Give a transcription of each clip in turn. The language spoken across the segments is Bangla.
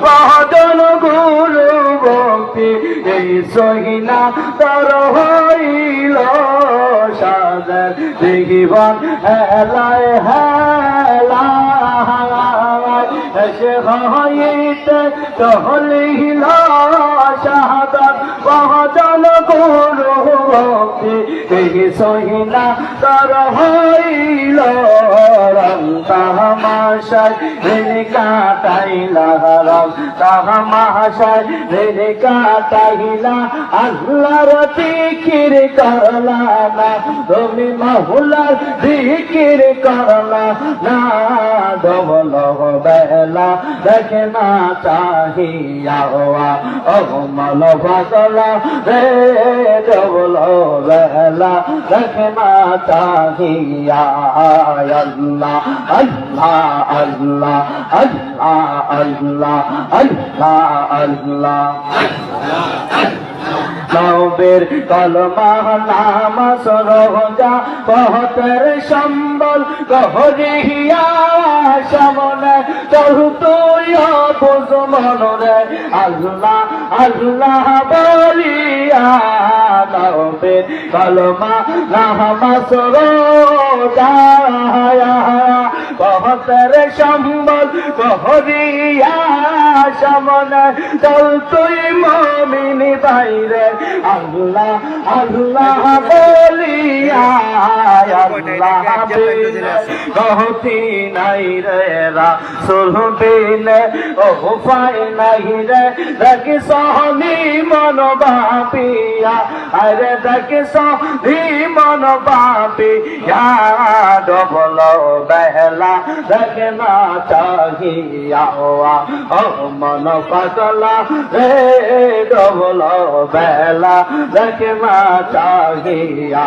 ভজন গুরু ভক্তি এই সহিনা তর হইল সাদের জীবন হেলায় হেলায় এসে হইতে চলিল শাহাদাত ভজন গুরু ভক্তি এই সহিনা তর হইল রং তামাশায় দিন কাটাইলা রং তামাশায় দিন কাটাইলা আল্লাহর জিকির করলা না তুমি মাওলার জিকির করলা না ডবল বেলা দেখে না চাহিয়া ও মল পাগলা রে ডবল বেলা দেখে না চাহিয়া আল্লাহ আল্লাহ আল্লাহ আল্লাহ আল্লাহ আল্লাহ আল্লাহ নবের কলমা নাম সরোজা পথের সম্বল গহরিয়া সামনে চলু তুই বুঝ মনরে আল্লাহ আল্লাহ বলিয়া নবের কলমা নাম সরোজা পথের সম্বল গহরিয়া সামনে চল তুই মুমিনি বাইরে আল্লাহ আল্লাহ বলিয়া আল্লাহ বিনে গতি নাই রে রাসূল বিনে ও পাই নাই রে দেখি সহনি মন বাপিয়া আরে দেখি সহনি মন বাপিয়া ডবল বেলা দেখে না চাহিয়া ও মন পাগলা রে ডবল বেলা দেখে না চাহিয়া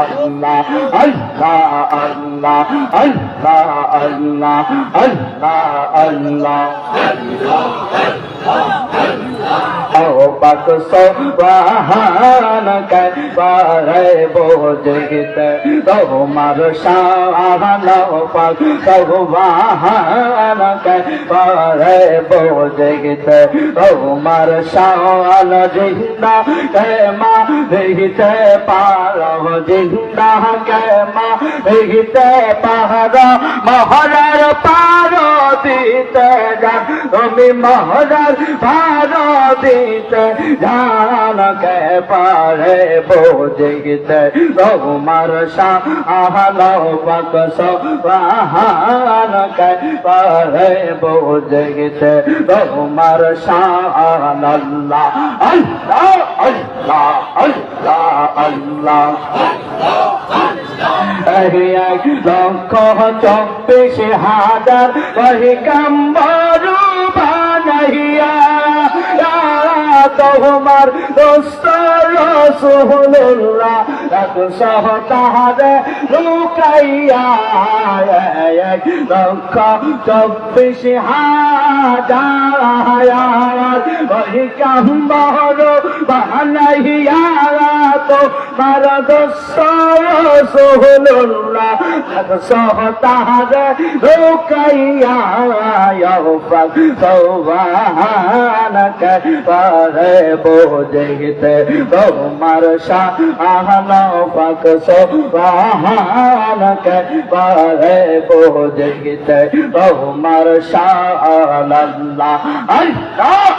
আল্লাহ আল্লাহ আল্লাহ আল্লাহ আল্লাহ আল্লাহ আল্লাহ ও পাক সুবহান কে পারে বোঝিতে তোমার শান পাক সুবহান কে পারে বোঝিতে তোমার শান জিন্দা কে মা দেখিতে পারো জিন্দা কে মা দেখিতে পারো মহরার পারো দিতে যান তুমি মহরার পারো দিতে জান কে পারে বোঝিতে তোমার শান পাক সুবহান কে পারে বোঝিতে তোমার শান আল্লাহ আল্লাহ আল্লাহ আল্লাহ আল্লাহ এক লক্ষ 24,000 পয়গম্বর বানাইয়া তোমার দোস্ত রাসূলুল্লাহ রাখসহ তাহারে লুকাইয়া এক লক্ষ 24,000 পয়গম্বর বানাইয়া তোমার দোস্ত রাসূলুল্লাহ রাখসহ তাহারে লুকাইয়া পাক সুবহানাকা পারে বোঝিতে তোমার শান পাক সুবহানাকা পারে বোঝিতে তোমার শান আল্লাহ আল্লাহ